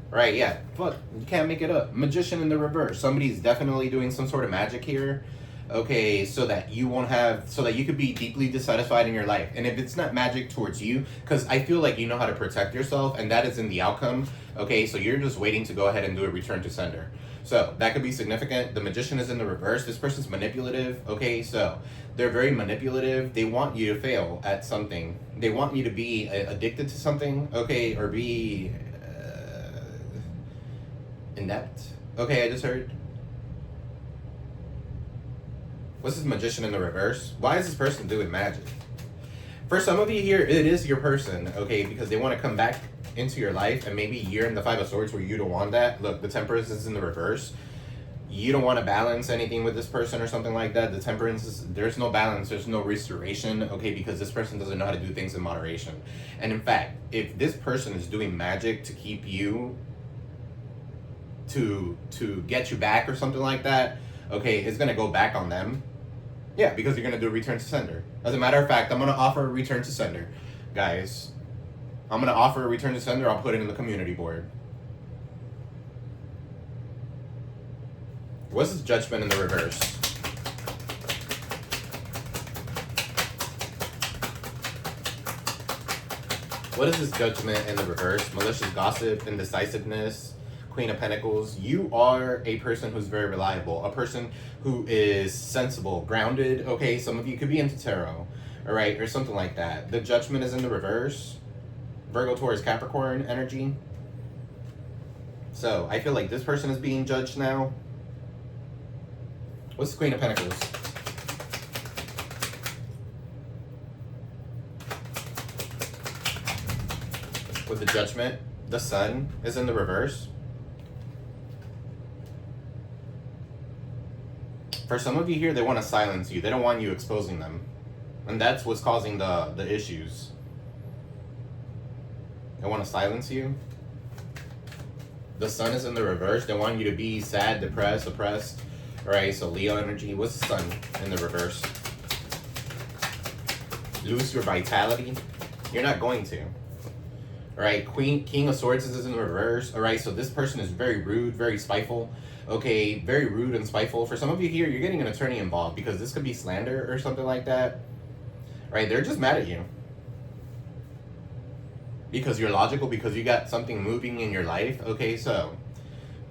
Right, yeah. Fuck, you can't make it up. Magician in the reverse. Somebody's definitely doing some sort of magic here. Okay, so that you won't have, so that you could be deeply dissatisfied in your life. And if it's not magic towards you, because I feel like you know how to protect yourself, and that is in the outcome. Okay, so you're just waiting to go ahead and do a return to sender. So that could be significant. The Magician is in the reverse. This person's manipulative. Okay, so they're very manipulative. They want you to fail at something. They want you to be addicted to something. Okay, or be inept. Okay, I just heard. What's this Magician in the reverse? Why is this person doing magic? For some of you here, it is your person, okay, because they want to come back into your life, and maybe you're in the Five of Swords where you don't want that. Look, the Temperance is in the reverse. You don't want to balance anything with this person or something like that. The Temperance is, there's no balance, there's no restoration, okay, because this person doesn't know how to do things in moderation. And in fact, if this person is doing magic to keep you, to get you back or something like that, okay, it's going to go back on them. Yeah, because you're going to do a return to sender. As a matter of fact, I'm going to offer a return to sender. Guys, I'm going to offer a return to sender. I'll put it in the community board. What's this Judgment in the reverse? What is this Judgment in the reverse? Malicious gossip, indecisiveness, Queen of Pentacles. You are a person who's very reliable, a person who is sensible, grounded. Okay, some of you could be into tarot, all right, or something like that. The Judgment is in the reverse. Virgo, Taurus, Capricorn energy. So I feel like this person is being judged now. What's the Queen of Pentacles? With the Judgment, the Sun is in the reverse. For some of you here, they want to silence you. They don't want you exposing them. And that's what's causing the issues. They want to silence you. The Sun is in the reverse. They want you to be sad, depressed, oppressed. Alright, so Leo energy. What's the Sun in the reverse? Lose your vitality. You're not going to. Alright, King of Swords is in the reverse. Alright, so this person is very rude, very spiteful. Okay, very rude and spiteful. For some of you here, you're getting an attorney involved because this could be slander or something like that. Right, they're just mad at you. Because you're logical, because you got something moving in your life. Okay, so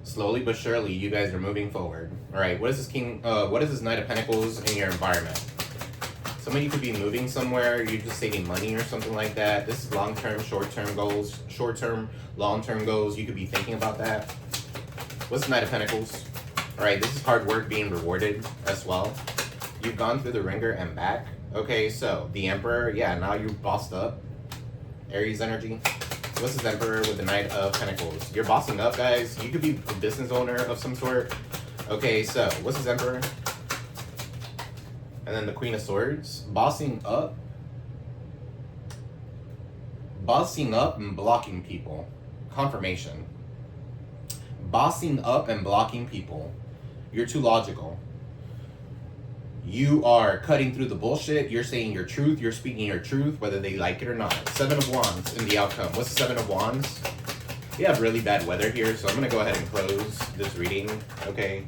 Slowly but surely, you guys are moving forward. All right, what is this King? What is this Knight of Pentacles in your environment? Some of you could be moving somewhere. You're just saving money or something like that. This is long-term, short-term goals. Short-term, long-term goals. You could be thinking about that. What's the Knight of Pentacles? All right, this is hard work being rewarded as well. You've gone through the ringer and back. Okay, so the Emperor. Yeah, now you're bossed up. Aries energy. What's this Emperor with the Knight of Pentacles? You're bossing up, guys. You could be a business owner of some sort. Okay, so what's this Emperor? And then the Queen of Swords. Bossing up. Bossing up and blocking people. Confirmation. Bossing up and blocking people. You're too logical. You are cutting through the bullshit. You're saying your truth. You're speaking your truth, whether they like it or not. Seven of Wands in the outcome. What's the Seven of Wands? You have really bad weather here, so I'm going to go ahead and close this reading. Okay.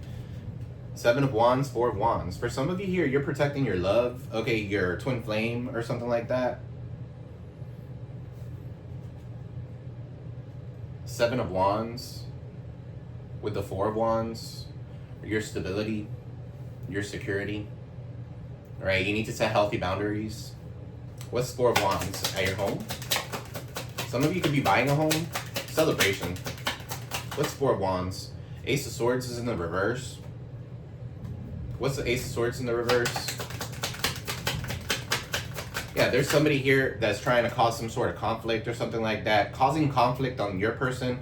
Seven of Wands, Four of Wands. For some of you here, you're protecting your love. Okay, your twin flame or something like that. Seven of Wands with the Four of Wands. Your stability, your security. All right, you need to set healthy boundaries. What's Four of Wands? At your home? Some of you could be buying a home. Celebration. What's Four of Wands? Ace of Swords is in the reverse. What's the Ace of Swords in the reverse? Yeah, there's somebody here that's trying to cause some sort of conflict or something like that. Causing conflict on your person.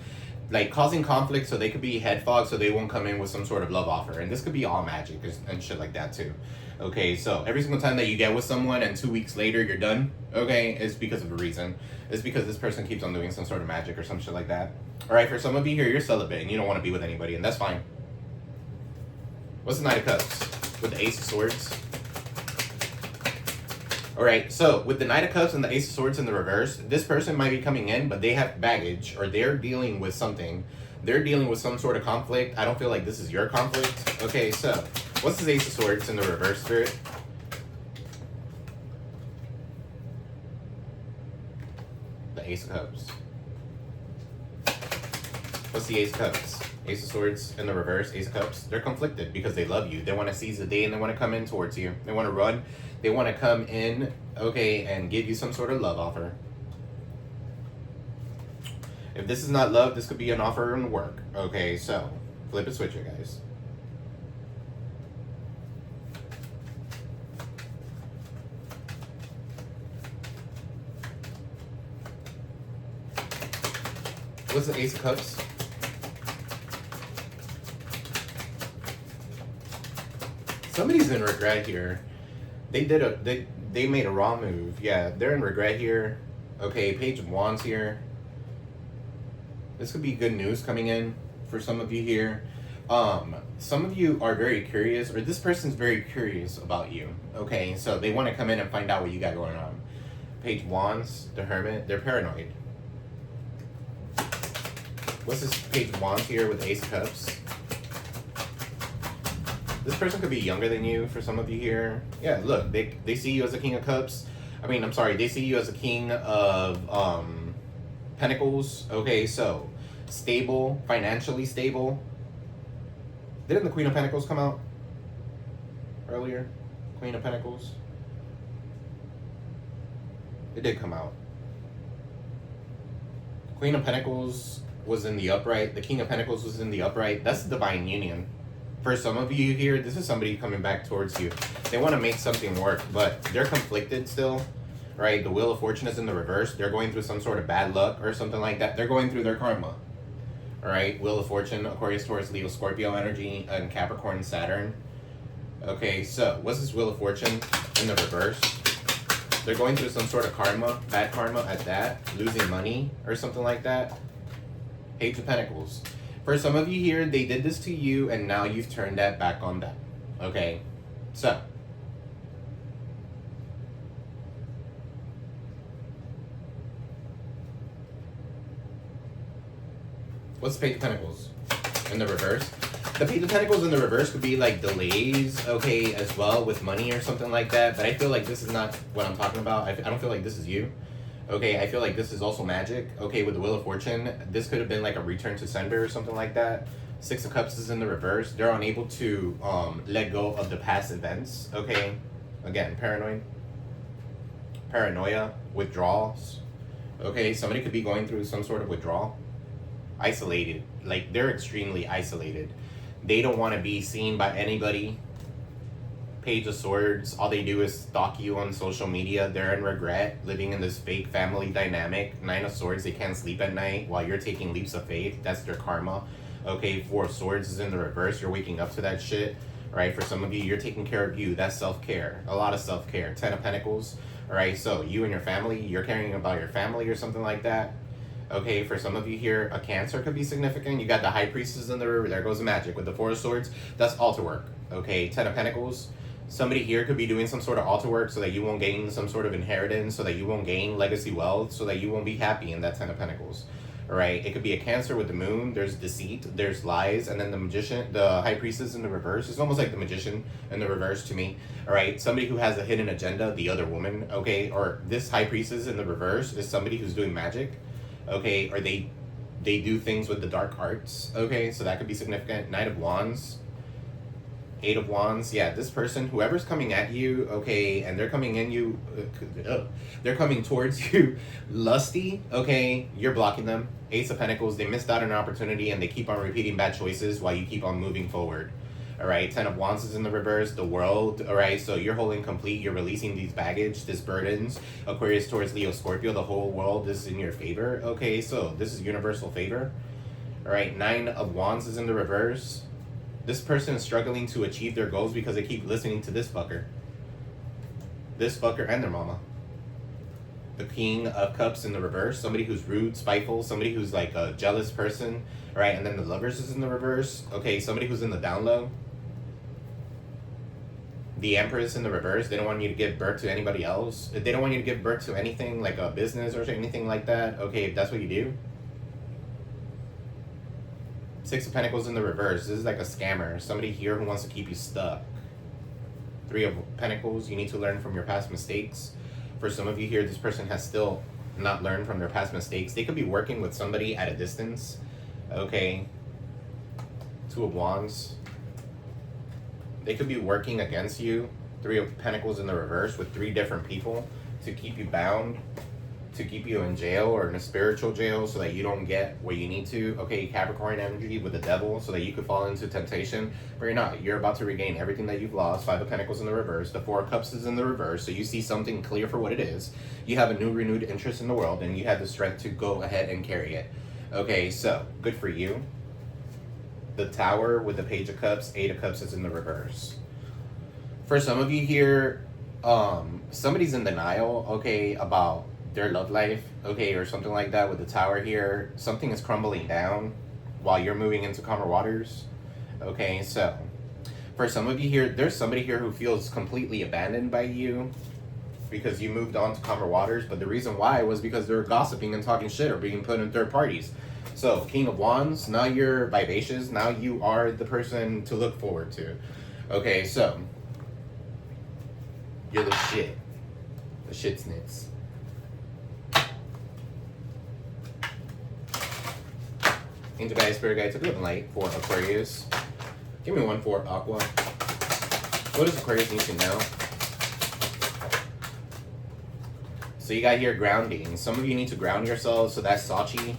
Like causing conflict so they could be head fog so they won't come in with some sort of love offer. And this could be all magic and shit like that too. Okay, so every single time that you get with someone and 2 weeks later you're done, okay, it's because of a reason. It's because this person keeps on doing some sort of magic or some shit like that. Alright, for some of you here, you're celibate and you don't want to be with anybody, and that's fine. What's the Knight of Cups? With the Ace of Swords? Alright, so with the Knight of Cups and the Ace of Swords in the reverse, this person might be coming in, but they have baggage, or they're dealing with something. They're dealing with some sort of conflict. I don't feel like this is your conflict. Okay, so what's this Ace of Swords in the reverse, Spirit? The Ace of Cups. What's the Ace of Cups? Ace of Swords in the reverse, Ace of Cups. They're conflicted because they love you. They want to seize the day and they want to come in towards you. They want to run. They want to come in, okay, and give you some sort of love offer. If this is not love, this could be an offer in work. Okay, so flip it, switch it, guys. What's the Ace of Cups? Somebody's in regret here. They made a wrong move. Yeah, they're in regret here. Okay, Page of Wands here. This could be good news coming in for some of you here. Some of you are very curious, or this person's very curious about you. Okay, so they want to come in and find out what you got going on. Page of Wands, the Hermit, they're paranoid. What's this Page of Wands here with the Ace of Cups? This person could be younger than you for some of you here. Yeah, look, they see you as a King of Cups. They see you as a King of Pentacles. Okay, so stable, financially stable. Didn't the Queen of Pentacles come out earlier? Queen of Pentacles? It did come out. Queen of Pentacles was in the upright. The King of Pentacles was in the upright. That's the divine union. For some of you here, this is somebody coming back towards you. They want to make something work, but they're conflicted still, right? The Wheel of Fortune is in the reverse. They're going through some sort of bad luck or something like that. They're going through their karma, all right? Wheel of Fortune, Aquarius, Taurus, Leo, Scorpio energy, and Capricorn, Saturn. Okay, so what's this Wheel of Fortune in the reverse? They're going through some sort of karma, bad karma at that, losing money or something like that. Page of Pentacles. For some of you here, they did this to you, and now you've turned that back on them. Okay? So. What's the Page of Pentacles in the reverse? The Page of Pentacles in the reverse could be like delays, okay, as well with money or something like that. But I feel like this is not what I'm talking about. I don't feel like this is you. Okay, I feel like this is also magic. Okay, with the Wheel of Fortune, this could have been like a return to sender or something like that. Six of Cups is in the reverse. They're unable to let go of the past events. Okay, again, paranoia, withdrawals. Okay, somebody could be going through some sort of withdrawal. Isolated, like they're extremely isolated. They don't want to be seen by anybody. Page of Swords, all they do is stalk you on social media. They're in regret, living in this fake family dynamic. Nine of Swords, they can't sleep at night while you're taking leaps of faith. That's their karma. Okay, Four of Swords is in the reverse. You're waking up to that shit. Right, for some of you, you're taking care of you. That's self-care. A lot of self-care. Ten of Pentacles. All right, so you and your family, you're caring about your family or something like that. Okay, for some of you here, a Cancer could be significant. You got the High Priestess in the river. There goes the magic with the Four of Swords. That's altar work. Okay, Ten of Pentacles. Somebody here could be doing some sort of altar work so that you won't gain some sort of inheritance, so that you won't gain legacy wealth, so that you won't be happy in that Ten of Pentacles. All right, it could be a Cancer with the Moon. There's deceit, there's lies, and then the Magician, the High Priestess in the reverse. It's almost like the Magician in the reverse to me. All right, somebody who has a hidden agenda, the other woman, okay, or this High Priestess in the reverse is somebody who's doing magic, okay, or they do things with the dark arts, okay, so that could be significant. Knight of Wands. Eight of Wands, yeah, this person, whoever's coming at you, okay, and they're coming in you, they're coming towards you lusty, okay, you're blocking them. Ace of Pentacles, they missed out on an opportunity and they keep on repeating bad choices while you keep on moving forward. All right, Ten of Wands is in the reverse, the World, all right, so you're holding complete, you're releasing these baggage, this burdens, Aquarius, Taurus, Leo, Scorpio, the whole world is in your favor, okay, so this is universal favor. All right, Nine of Wands is in the reverse. This person is struggling to achieve their goals because they keep listening to this fucker. This fucker and their mama. The King of Cups in the reverse. Somebody who's rude, spiteful. Somebody who's like a jealous person. Right, and then the Lovers is in the reverse. Okay, somebody who's in the down low. The Empress in the reverse. They don't want you to give birth to anybody else. They don't want you to give birth to anything like a business or anything like that. Okay, if that's what you do. Six of Pentacles in the reverse. This is like a scammer. Somebody here who wants to keep you stuck. Three of Pentacles. You need to learn from your past mistakes. For some of you here, this person has still not learned from their past mistakes. They could be working with somebody at a distance. Okay. Two of Wands. They could be working against you. Three of Pentacles in the reverse with three different people to keep you bound, to keep you in jail or in a spiritual jail so that you don't get what you need to. Okay, Capricorn energy with the Devil so that you could fall into temptation, but you're not. You're about to regain everything that you've lost. Five of Pentacles in the reverse. The Four of Cups is in the reverse, so you see something clear for what it is. You have a new renewed interest in the world and you have the strength to go ahead and carry it. Okay, so good for you. The Tower with the Page of Cups. Eight of Cups is in the reverse. For some of you here, somebody's in denial, okay, about their love life, okay, or something like that with the Tower here. Something is crumbling down while you're moving into calmer waters. Okay, so for some of you here, there's somebody here who feels completely abandoned by you because you moved on to calmer waters, but the reason why was because they're gossiping and talking shit or being put in third parties. So King of Wands, now you're vivacious, now you are the person to look forward to. Okay, so you're the shit. The shit snits. Angel Guide, Spirit Guide, took a light for Aquarius. Give me one for Aqua. What does Aquarius need to know? So you got here grounding. Some of you need to ground yourselves, so that's Sachi.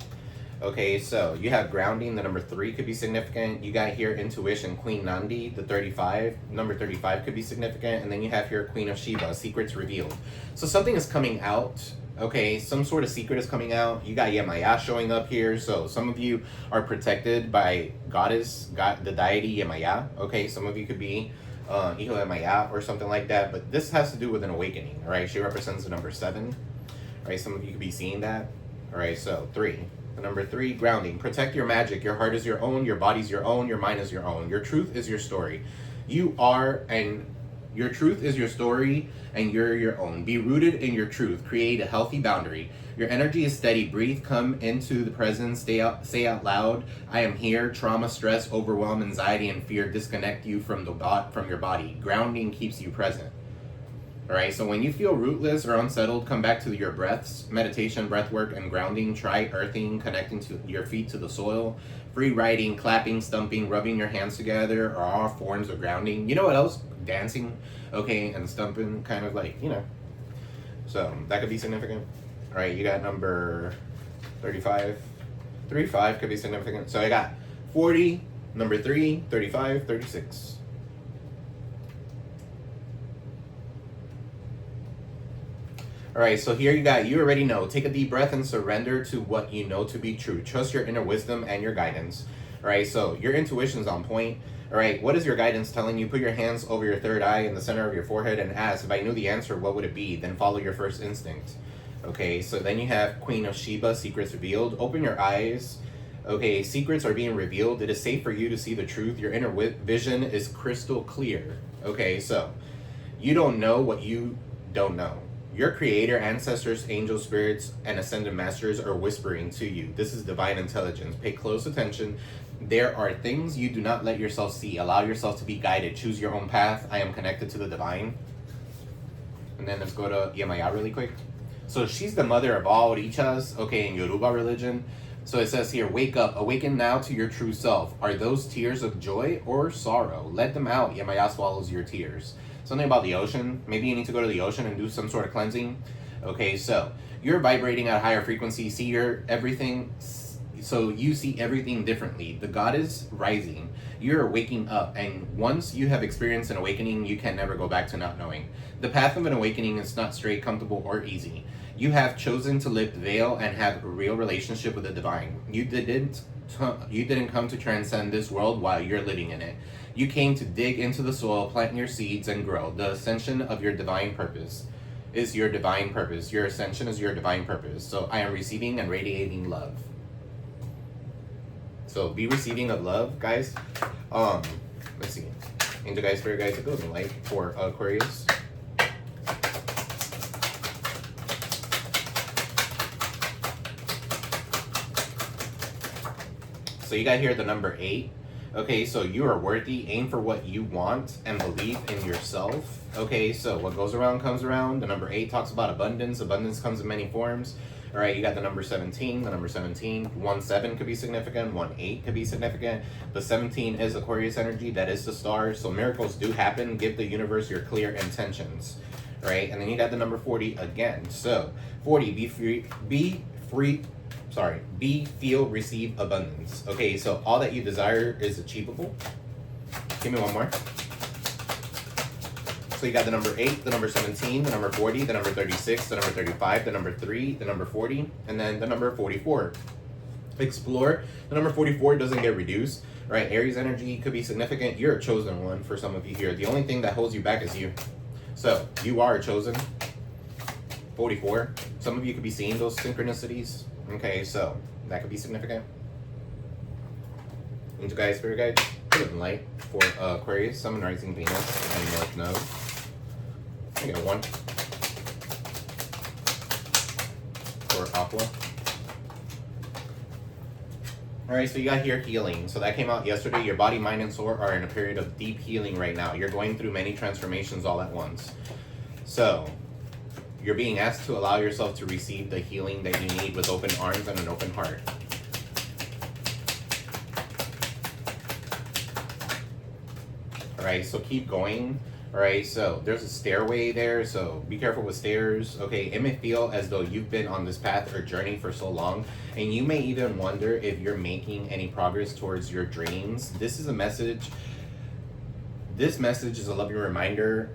Okay, so you have grounding, the number 3 could be significant. You got here intuition, Queen Nandi, the 35. Number 35 could be significant. And then you have here Queen of Sheba, secrets revealed. So something is coming out. Okay, some sort of secret is coming out. You got Yemaya showing up here. So some of you are protected by the deity Yemaya. Okay, some of you could be Hijo Yemaya or something like that. But this has to do with an awakening, all right? She represents the number 7. All right, some of you could be seeing that. All right, so 3. The number 3, grounding. Protect your magic. Your heart is your own. Your body's your own. Your mind is your own. Your truth is your story. You are, and your truth is your story, and you're your own. Be rooted in your truth. Create a healthy boundary. Your energy is steady. Breathe. Come into the present. Say out loud, I am here. Trauma, stress, overwhelm, anxiety, and fear disconnect you from your body. Grounding keeps you present. All right, so when you feel rootless or unsettled, come back to your breaths, meditation, breath work, and grounding. Try earthing, connecting to your feet to the soil. Free writing, clapping, stumping, rubbing your hands together are all forms of grounding. You know what else? Dancing, okay, and stumping, kind of like, you know. So that could be significant. All right, you got number 35. 35 could be significant. So I got 40, number 3, 35, 36. All right, so here you got, you already know. Take a deep breath and surrender to what you know to be true. Trust your inner wisdom and your guidance. All right, so your intuition's on point. All right, what is your guidance telling you? Put your hands over your third eye in the center of your forehead and ask, if I knew the answer, what would it be? Then follow your first instinct. Okay, so then you have Queen of Sheba, secrets revealed. Open your eyes. Okay, secrets are being revealed. It is safe for you to see the truth. Your inner vision is crystal clear. Okay, so you don't know what you don't know. Your creator, ancestors, angels, spirits, and ascended masters are whispering to you. This is divine intelligence. Pay close attention. There are things you do not let yourself see. Allow yourself to be guided. Choose your own path. I am connected to the divine. And then let's go to Yemaya really quick. So she's the mother of all Richas, okay, in Yoruba religion. So it says here, wake up, awaken now to your true self. Are those tears of joy or sorrow? Let them out. Yemaya swallows your tears. Something about the ocean. Maybe you need to go to the ocean and do some sort of cleansing. Okay, so you're vibrating at a higher frequency. See your everything. So you see everything differently. The God is rising. You're waking up. And once you have experienced an awakening, you can never go back to not knowing. The path of an awakening is not straight, comfortable, or easy. You have chosen to lift veil and have a real relationship with the divine. You didn't come to transcend this world while you're living in it. You came to dig into the soil, plant your seeds, and grow. The ascension of your divine purpose is your divine purpose. Your ascension is your divine purpose. So I am receiving and radiating love. So be receiving of love, guys. Let's see. Angel guys, spirit guys, it goes in light for Aquarius. So you got here the number 8. Okay, so you are worthy. Aim for what you want and believe in yourself. Okay, so what goes around comes around. The number 8 talks about abundance. Abundance comes in many forms. All right, you got the number 17. The number 17, 1-7 could be significant. 1-8 could be significant. The 17 is Aquarius energy. That is the stars. So miracles do happen. Give the universe your clear intentions. All right, and then you got the number 40 again. So 40, be, feel, receive abundance. Okay, so all that you desire is achievable. Give me one more. So you got the number 8, the number 17, the number 40, the number 36, the number 35, the number 3, the number 40, and then the number 44. Explore. The number 44 doesn't get reduced. Right, Aries energy could be significant. You're a chosen one for some of you here. The only thing that holds you back is you. So you are chosen. 44. Some of you could be seeing those synchronicities. Okay, so that could be significant. Angel guys, spirit guides, put it in light for Aquarius, Sun, Rising, Venus, and North Node. I got 1 for Aqua. Alright, so you got here healing. So that came out yesterday. Your body, mind, and soul are in a period of deep healing right now. You're going through many transformations all at once. So you're being asked to allow yourself to receive the healing that you need with open arms and an open heart. Alright, so keep going. Alright, so there's a stairway there, so be careful with stairs. Okay, it may feel as though you've been on this path or journey for so long, and you may even wonder if you're making any progress towards your dreams. This is a message. This message is a loving reminder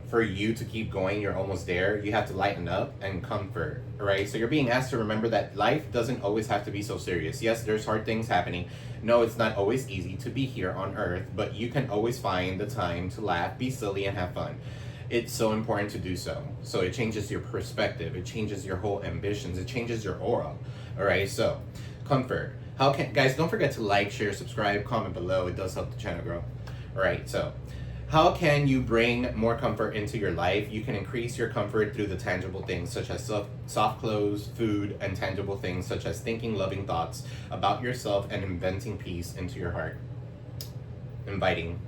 for you to keep going. You're almost there. You have to lighten up and comfort, right? So you're being asked to remember that life doesn't always have to be so serious. Yes, there's hard things happening. No, it's not always easy to be here on Earth, but you can always find the time to laugh, be silly, and have fun. It's so important to do so. So it changes your perspective. It changes your whole ambitions. It changes your aura, all right? So comfort. Guys, don't forget to like, share, subscribe, comment below. It does help the channel grow. All right, so how can you bring more comfort into your life? You can increase your comfort through the tangible things such as soft clothes, food, and tangible things such as thinking loving thoughts about yourself and inviting peace into your heart. Inviting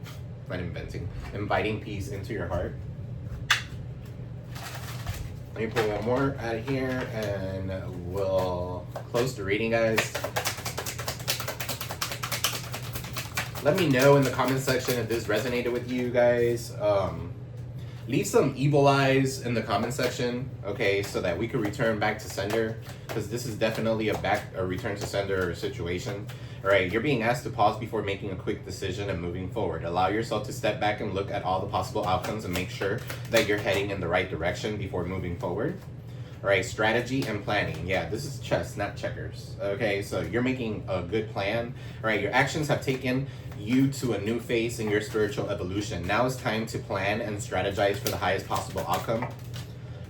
peace into your heart. Let me pull one more out of here and we'll close the reading, guys. Let me know in the comment section if this resonated with you guys. Leave some evil eyes in the comment section, okay, so that we could return back to sender, because this is definitely a return to sender situation. All right, you're being asked to pause before making a quick decision and moving forward. Allow yourself to step back and look at all the possible outcomes and make sure that you're heading in the right direction before moving forward. All right, strategy and planning. Yeah, this is chess, not checkers. Okay, so you're making a good plan. All right, your actions have taken you to a new phase in your spiritual evolution. Now it's time to plan and strategize for the highest possible outcome.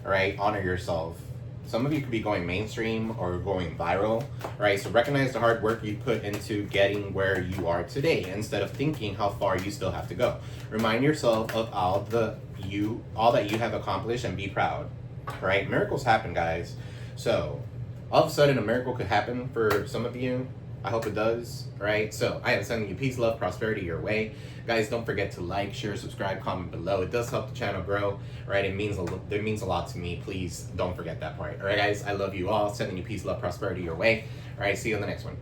All right, honor yourself. Some of you could be going mainstream or going viral. All right, so recognize the hard work you put into getting where you are today instead of thinking how far you still have to go. Remind yourself of all that you have accomplished and be proud. Right? Miracles happen, guys. So all of a sudden a miracle could happen for some of you. I hope it does. Right? So I am sending you peace, love, prosperity your way. Guys, don't forget to like, share, subscribe, comment below. It does help the channel grow. Right? It means a lot to me. Please don't forget that part. All right, guys, I love you all. Sending you peace, love, prosperity your way. All right, see you in the next one.